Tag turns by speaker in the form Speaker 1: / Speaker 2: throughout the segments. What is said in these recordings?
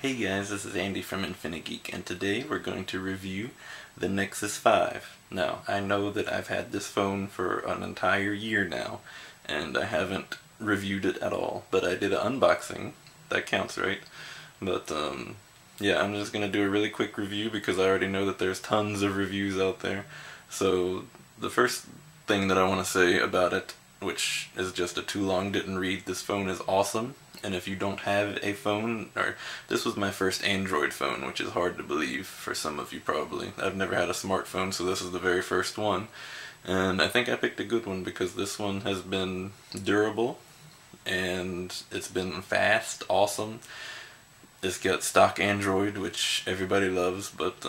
Speaker 1: Hey guys, this is Andy from Geek, and today we're going to review the Nexus 5. Now, I know that I've had this phone for an entire year now, and I haven't reviewed it at all, but I did an unboxing. That counts, right? But, yeah, I'm just going to do a really quick review because I already know that there's tons of reviews out there. So, the first thing that I want to say about it, which is just a too long didn't read, this phone is awesome. And if you don't have a phone, or this was my first Android phone, which is hard to believe for some of you probably. I've never had a smartphone, so this is the very first one. And I think I picked a good one because this one has been durable, and it's been fast, awesome. It's got stock Android, which everybody loves, but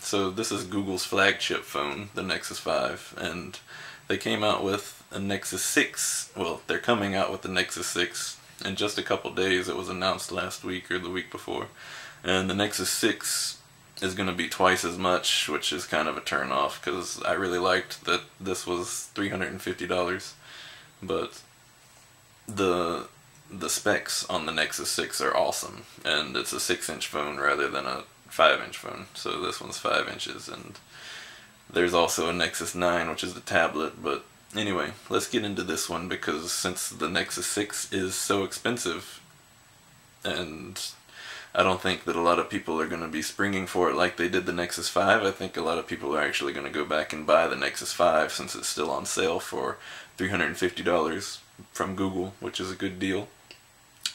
Speaker 1: so this is Google's flagship phone, the Nexus 5, and they came out with a Nexus 6. Well, they're coming out with the Nexus 6 in just a couple days. It was announced last week or the week before, and the Nexus 6 is going to be twice as much, which is kind of a turn off because I really liked that this was $350, but the specs on the Nexus 6 are awesome, and it's a 6-inch phone rather than a 5-inch phone, so this one's 5 inches, and there's also a Nexus 9, which is the tablet. But anyway, let's get into this one because since the Nexus 6 is so expensive, and I don't think that a lot of people are going to be springing for it like they did the Nexus 5. I think a lot of people are actually going to go back and buy the Nexus 5 since it's still on sale for $350 from Google, which is a good deal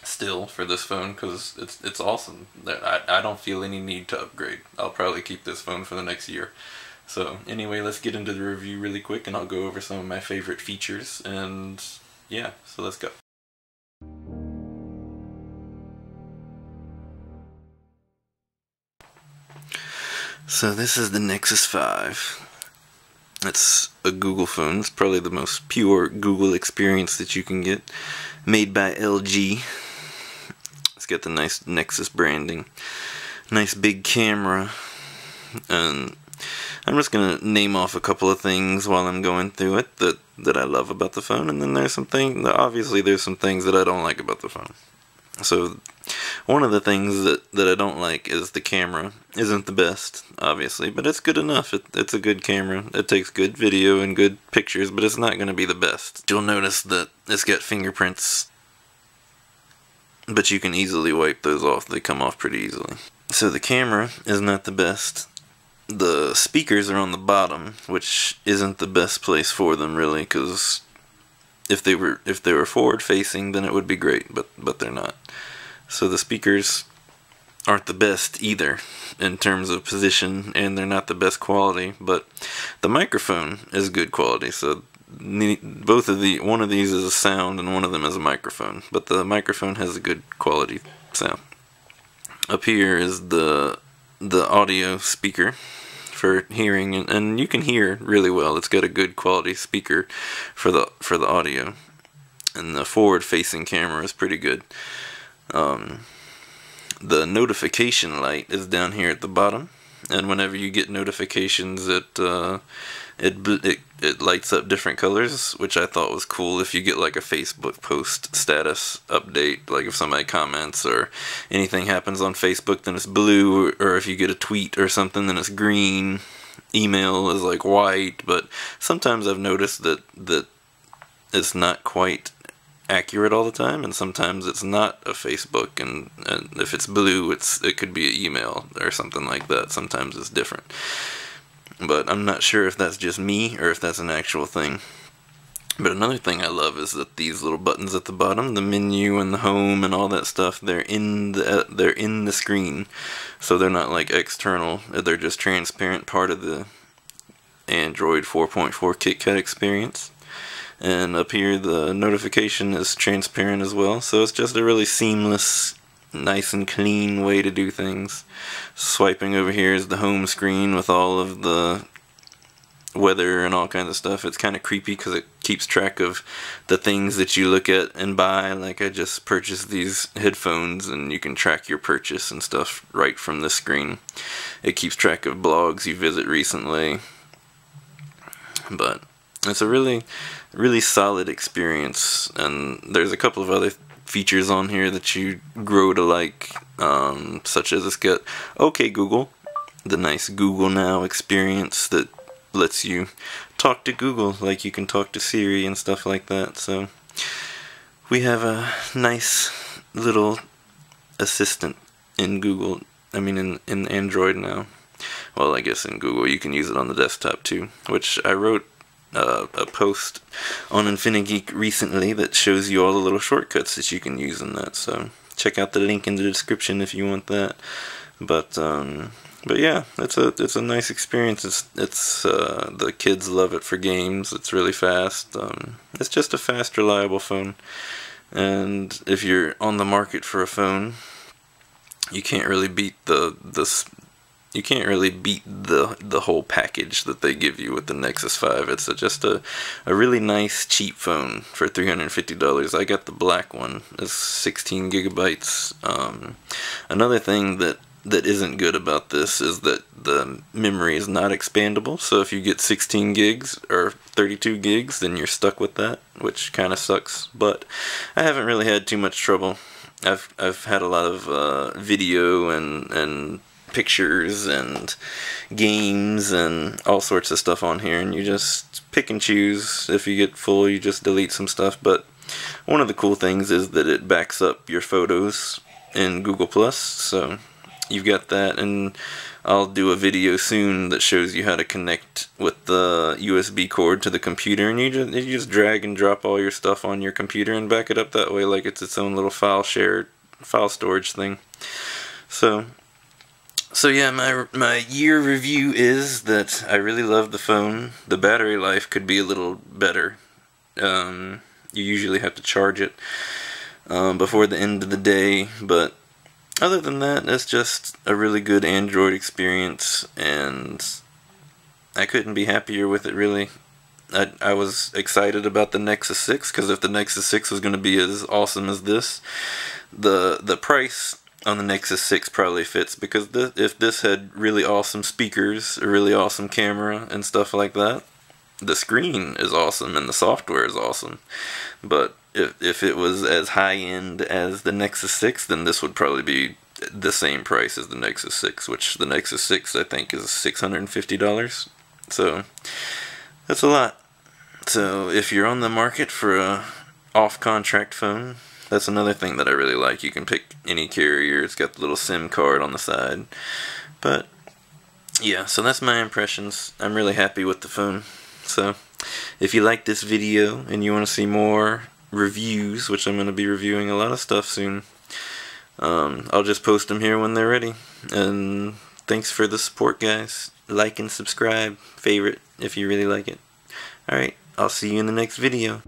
Speaker 1: still for this phone because it's awesome. I don't feel any need to upgrade. I'll probably keep this phone for the next year. So anyway, let's get into the review really quick, and I'll go over some of my favorite features, and yeah, so let's go. So this is the Nexus 5. It's a Google phone. It's probably the most pure Google experience that you can get. Made by LG. It's got the nice Nexus branding. Nice big camera. And I'm just going to name off a couple of things while I'm going through it that I love about the phone, and then there's some things, obviously there's some things that I don't like about the phone. So one of the things that I don't like is the camera isn't the best, obviously, but it's good enough. It's a good camera. It takes good video and good pictures, but it's not going to be the best. You'll notice that it's got fingerprints, but you can easily wipe those off. They come off pretty easily. So the camera is not the best. The speakers are on the bottom, which isn't the best place for them really, because if they were forward facing, then it would be great, but they're not. So the speakers aren't the best either in terms of position, and they're not the best quality, but the microphone is good quality. So one of these is a sound and one of them is a microphone, but the microphone has a good quality sound. Up here is the audio speaker for hearing, and you can hear really well. It's got a good quality speaker for the audio, and the forward facing camera is pretty good. The notification light is down here at the bottom, and whenever you get notifications it lights up different colors, which I thought was cool. If you get like a Facebook post status update, like if somebody comments or anything happens on Facebook, then it's blue, or if you get a tweet or something, then it's green. Email is like white, but sometimes I've noticed that it's not quite accurate all the time, and sometimes it's not a Facebook, and if it's blue, it could be an email or something like that. Sometimes it's different. But I'm not sure if that's just me or if that's an actual thing. But another thing I love is that these little buttons at the bottom, the menu and the home and all that stuff, they're in the screen. So they're not like external, they're just transparent, part of the Android 4.4 KitKat experience. And up here the notification is transparent as well, so it's just a really seamless, nice and clean way to do things. Swiping over here is the home screen with all of the weather and all kinds of stuff. It's kind of creepy because it keeps track of the things that you look at and buy. Like I just purchased these headphones, and you can track your purchase and stuff right from the screen. It keeps track of blogs you visit recently. But it's a really solid experience, and there's a couple of other features on here that you grow to like, such as it's got OK Google, the nice Google Now experience that lets you talk to Google like you can talk to Siri and stuff like that. So we have a nice little assistant in Google, in Android now. Well, I guess in Google you can use it on the desktop too, which I wrote a post on InfiniGeek recently that shows you all the little shortcuts that you can use in that, so check out the link in the description if you want that. But yeah, it's a nice experience. It's the kids love it for games. It's really fast. It's just a fast, reliable phone. And if you're on the market for a phone, you can't really beat the whole package that they give you with the Nexus 5. It's just a really nice, cheap phone for $350. I got the black one. It's 16 gigabytes. Another thing that isn't good about this is that the memory is not expandable. So if you get 16 gigs or 32 gigs, then you're stuck with that, which kind of sucks. But I haven't really had too much trouble. I've had a lot of video and pictures and games and all sorts of stuff on here, and you just pick and choose. If you get full, you just delete some stuff. But one of the cool things is that it backs up your photos in Google+, so you've got that. And I'll do a video soon that shows you how to connect with the USB cord to the computer, and you just drag and drop all your stuff on your computer and back it up that way, like it's its own little file storage thing. So yeah, my year review is that I really love the phone. The battery life could be a little better. You usually have to charge it before the end of the day, but other than that, it's just a really good Android experience, and I couldn't be happier with it, really. I was excited about the Nexus 6, because if the Nexus 6 was going to be as awesome as this, the price on the Nexus 6 probably fits, because if this had really awesome speakers, a really awesome camera, and stuff like that, the screen is awesome and the software is awesome. But if it was as high-end as the Nexus 6, then this would probably be the same price as the Nexus 6, which the Nexus 6 I think is $650. So that's a lot. So if you're on the market for a off-contract phone, that's another thing that I really like. You can pick any carrier. It's got the little SIM card on the side. But yeah, so that's my impressions. I'm really happy with the phone. So if you like this video and you want to see more reviews, which I'm going to be reviewing a lot of stuff soon, I'll just post them here when they're ready. And thanks for the support, guys. Like and subscribe, favorite if you really like it. Alright, I'll see you in the next video.